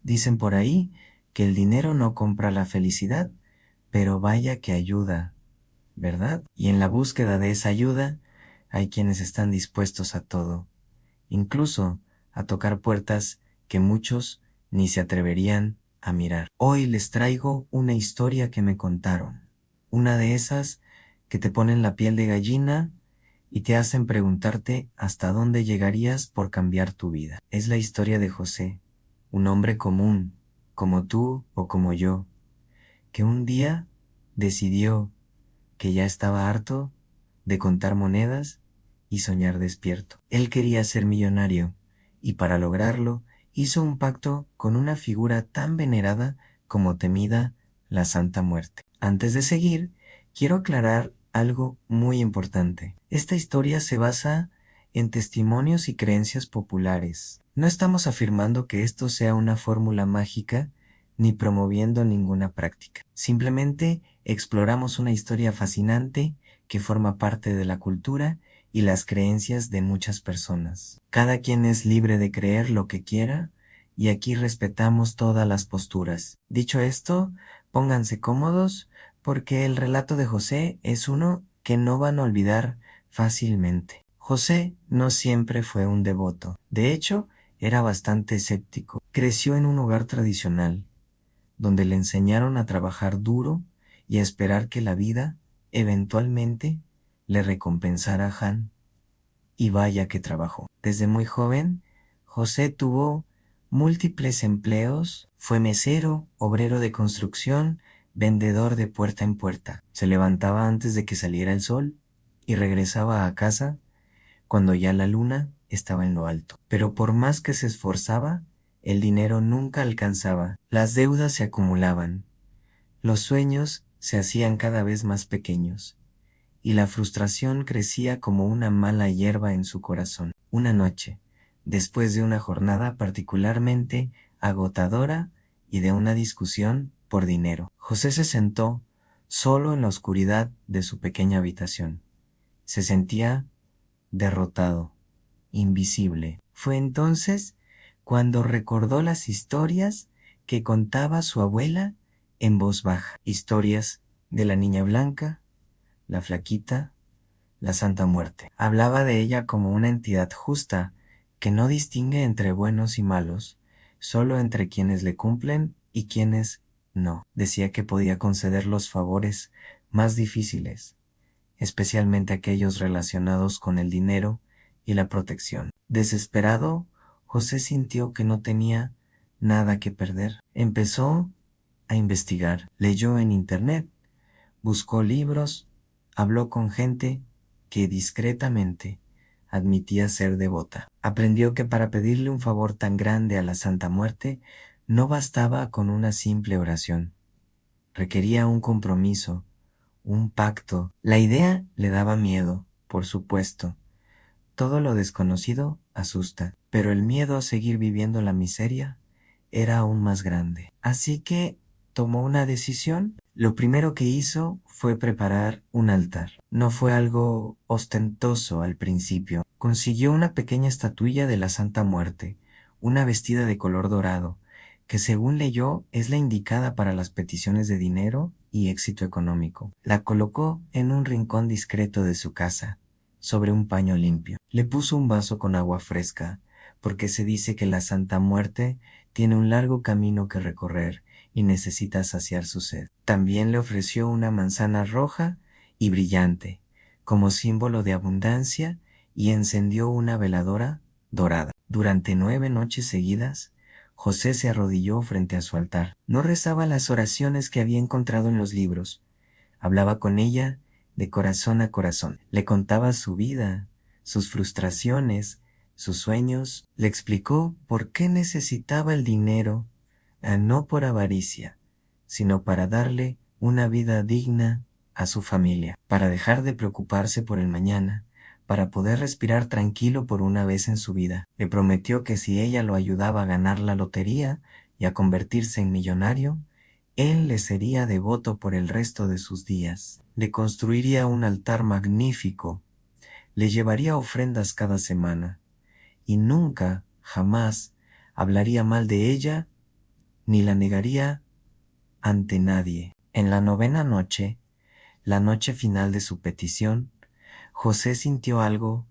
Dicen por ahí que el dinero no compra la felicidad, pero vaya que ayuda, ¿verdad? Y en la búsqueda de esa ayuda hay quienes están dispuestos a todo, incluso a tocar puertas que muchos ni se atreverían a mirar. Hoy les traigo una historia que me contaron, una de esas que te ponen la piel de gallina y te hacen preguntarte hasta dónde llegarías por cambiar tu vida. Es la historia de José, un hombre común, como tú o como yo, que un día decidió que ya estaba harto de contar monedas y soñar despierto. Él quería ser millonario y para lograrlo hizo un pacto con una figura tan venerada como temida, la Santa Muerte. Antes de seguir, quiero aclarar algo muy importante. Esta historia se basa en testimonios y creencias populares. No estamos afirmando que esto sea una fórmula mágica ni promoviendo ninguna práctica. Simplemente exploramos una historia fascinante que forma parte de la cultura y las creencias de muchas personas. Cada quien es libre de creer lo que quiera y aquí respetamos todas las posturas. Dicho esto, pónganse cómodos porque el relato de José es uno que no van a olvidar fácilmente. José no siempre fue un devoto. De hecho, era bastante escéptico. Creció en un hogar tradicional, donde le enseñaron a trabajar duro y a esperar que la vida, eventualmente, le recompensara a Han. Y vaya que trabajó. Desde muy joven, José tuvo múltiples empleos, fue mesero, obrero de construcción, vendedor de puerta en puerta. Se levantaba antes de que saliera el sol y regresaba a casa cuando ya la luna estaba en lo alto. Pero por más que se esforzaba, el dinero nunca alcanzaba, las deudas se acumulaban, los sueños se hacían cada vez más pequeños, y la frustración crecía como una mala hierba en su corazón. Una noche, después de una jornada particularmente agotadora y de una discusión por dinero, José se sentó solo en la oscuridad de su pequeña habitación. Se sentía derrotado, invisible. Fue entonces cuando recordó las historias que contaba su abuela en voz baja. Historias de la niña blanca, la flaquita, la Santa Muerte. Hablaba de ella como una entidad justa que no distingue entre buenos y malos, solo entre quienes le cumplen y quienes no. Decía que podía conceder los favores más difíciles, especialmente aquellos relacionados con el dinero y la protección. Desesperado, José sintió que no tenía nada que perder. Empezó a investigar, leyó en internet, buscó libros, habló con gente que discretamente admitía ser devota. Aprendió que para pedirle un favor tan grande a la Santa Muerte no bastaba con una simple oración. Requería un compromiso, un pacto. La idea le daba miedo, por supuesto. Todo lo desconocido asusta, pero el miedo a seguir viviendo la miseria era aún más grande. Así que tomó una decisión. Lo primero que hizo fue preparar un altar. No fue algo ostentoso al principio. Consiguió una pequeña estatuilla de la Santa Muerte, una vestida de color dorado, que según leyó es la indicada para las peticiones de dinero y éxito económico. La colocó en un rincón discreto de su casa, sobre un paño limpio. Le puso un vaso con agua fresca, porque se dice que la Santa Muerte tiene un largo camino que recorrer y necesita saciar su sed. También le ofreció una manzana roja y brillante, como símbolo de abundancia, y encendió una veladora dorada. Durante 9 noches seguidas, José se arrodilló frente a su altar. No rezaba las oraciones que había encontrado en los libros. Hablaba con ella de corazón a corazón. Le contaba su vida, sus frustraciones, sus sueños. Le explicó por qué necesitaba el dinero, no por avaricia, sino para darle una vida digna a su familia, para dejar de preocuparse por el mañana, para poder respirar tranquilo por una vez en su vida. Le prometió que si ella lo ayudaba a ganar la lotería y a convertirse en millonario, él le sería devoto por el resto de sus días. Le construiría un altar magnífico, le llevaría ofrendas cada semana, y nunca, jamás, hablaría mal de ella ni la negaría ante nadie. En la 9ª noche, la noche final de su petición, José sintió algo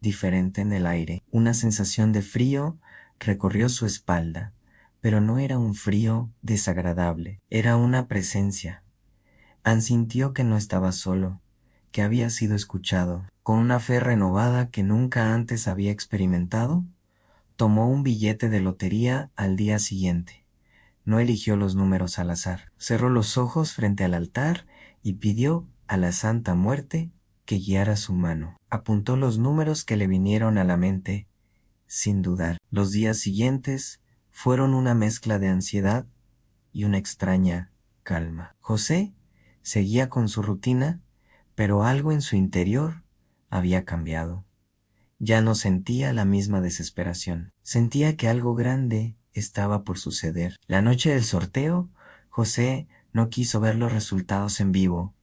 diferente en el aire. Una sensación de frío recorrió su espalda, pero no era un frío desagradable, era una presencia. Sintió que no estaba solo, que había sido escuchado. Con una fe renovada que nunca antes había experimentado, tomó un billete de lotería al día siguiente. No eligió los números al azar. Cerró los ojos frente al altar y pidió a la Santa Muerte que guiara su mano. Apuntó los números que le vinieron a la mente, sin dudar. Los días siguientes fueron una mezcla de ansiedad y una extraña calma. José seguía con su rutina, pero algo en su interior había cambiado. Ya no sentía la misma desesperación. Sentía que algo grande estaba por suceder. La noche del sorteo, José no quiso ver los resultados en vivo.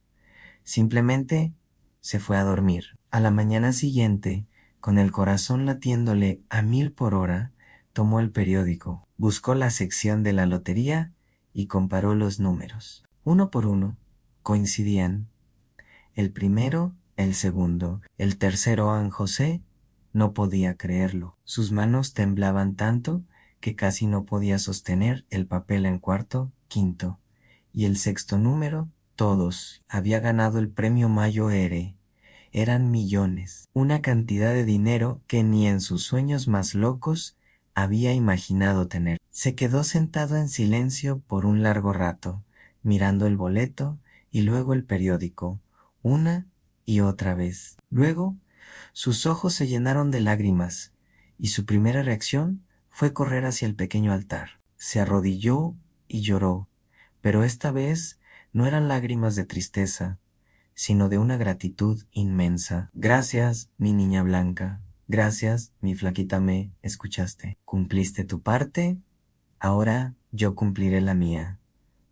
Simplemente se fue a dormir. A la mañana siguiente, con el corazón latiéndole a 1000 por hora, tomó el periódico, buscó la sección de la lotería y comparó los números. Uno por uno coincidían. El primero, el segundo, el tercero. José no podía creerlo. Sus manos temblaban tanto que casi no podía sostener el papel en cuarto, quinto. Y el sexto número, todos. Había ganado el premio Mayo Ere. Eran millones, una cantidad de dinero que ni en sus sueños más locos había imaginado tener. Se quedó sentado en silencio por un largo rato, mirando el boleto y luego el periódico, una y otra vez. Luego, sus ojos se llenaron de lágrimas, y su primera reacción fue correr hacia el pequeño altar. Se arrodilló y lloró, pero esta vez no eran lágrimas de tristeza, sino de una gratitud inmensa. Gracias, mi niña blanca. Gracias, mi flaquita me escuchaste. Cumpliste tu parte, ahora yo cumpliré la mía.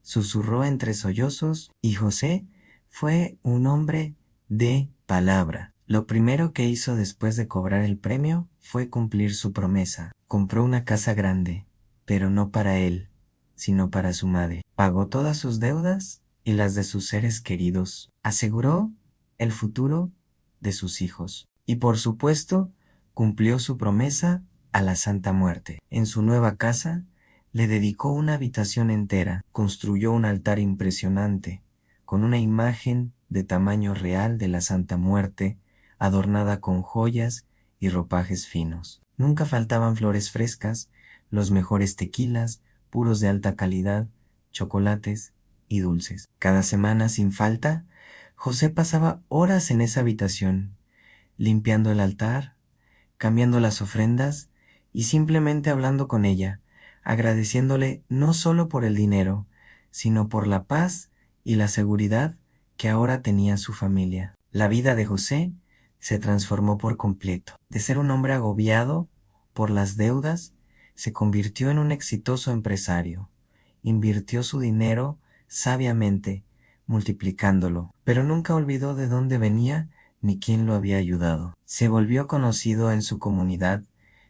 Susurró entre sollozos, y José fue un hombre de palabra. Lo primero que hizo después de cobrar el premio fue cumplir su promesa. Compró una casa grande, pero no para él, sino para su madre. Pagó todas sus deudas y las de sus seres queridos. Aseguró el futuro de sus hijos. Y por supuesto, cumplió su promesa a la Santa Muerte. En su nueva casa, le dedicó una habitación entera, construyó un altar impresionante, con una imagen de tamaño real de la Santa Muerte, adornada con joyas y ropajes finos. Nunca faltaban flores frescas, los mejores tequilas, puros de alta calidad, chocolates y dulces. Cada semana, sin falta, José pasaba horas en esa habitación, limpiando el altar, cambiando las ofrendas y simplemente hablando con ella, agradeciéndole no solo por el dinero, sino por la paz y la seguridad que ahora tenía su familia. La vida de José se transformó por completo. De ser un hombre agobiado por las deudas, se convirtió en un exitoso empresario. Invirtió su dinero sabiamente, multiplicándolo, pero nunca olvidó de dónde venía ni quién lo había ayudado. Se volvió conocido en su comunidad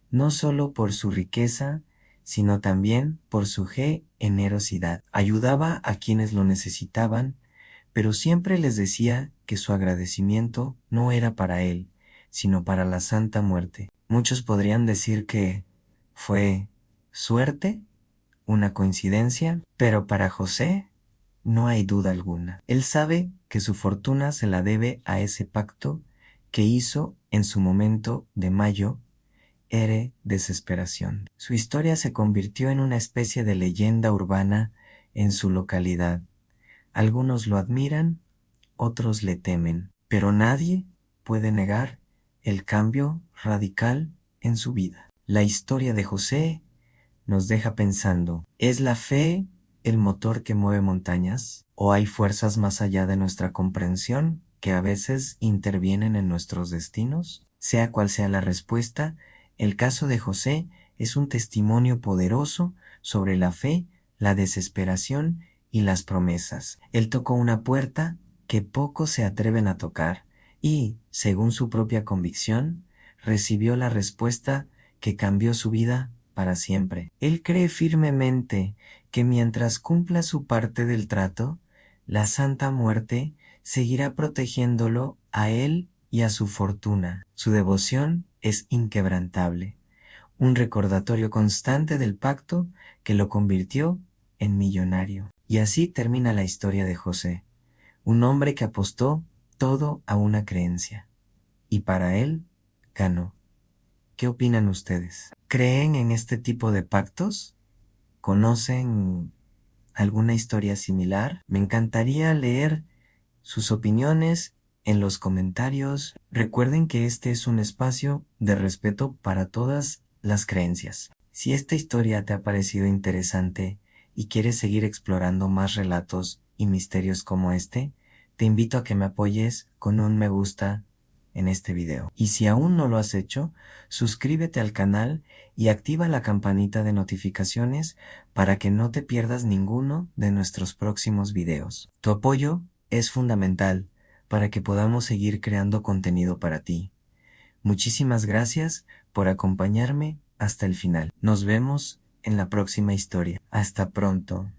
no solo por su riqueza, sino también por su generosidad. Ayudaba a quienes lo necesitaban, pero siempre les decía que su agradecimiento no era para él, sino para la Santa Muerte. Muchos podrían decir que fue suerte, una coincidencia, pero para José no hay duda alguna. Él sabe que su fortuna se la debe a ese pacto que hizo en su momento de Mayo Ere desesperación. Su historia se convirtió en una especie de leyenda urbana en su localidad. Algunos lo admiran, otros le temen, pero nadie puede negar el cambio radical en su vida. La historia de José nos deja pensando, ¿es la fe el motor que mueve montañas? ¿O hay fuerzas más allá de nuestra comprensión que a veces intervienen en nuestros destinos? Sea cual sea la respuesta, el caso de José es un testimonio poderoso sobre la fe, la desesperación y las promesas. Él tocó una puerta que pocos se atreven a tocar y, según su propia convicción, recibió la respuesta que cambió su vida para siempre. Él cree firmemente que mientras cumpla su parte del trato, la Santa Muerte seguirá protegiéndolo a él y a su fortuna. Su devoción es inquebrantable, un recordatorio constante del pacto que lo convirtió en millonario. Y así termina la historia de José, un hombre que apostó todo a una creencia, y para él ganó. ¿Qué opinan ustedes? ¿Creen en este tipo de pactos? ¿Conocen alguna historia similar? Me encantaría leer sus opiniones en los comentarios. Recuerden que este es un espacio de respeto para todas las creencias. Si esta historia te ha parecido interesante y quieres seguir explorando más relatos y misterios como este, te invito a que me apoyes con un me gusta en este video. Y si aún no lo has hecho, suscríbete al canal y activa la campanita de notificaciones para que no te pierdas ninguno de nuestros próximos videos. Tu apoyo es fundamental para que podamos seguir creando contenido para ti. Muchísimas gracias por acompañarme hasta el final. Nos vemos en la próxima historia. Hasta pronto.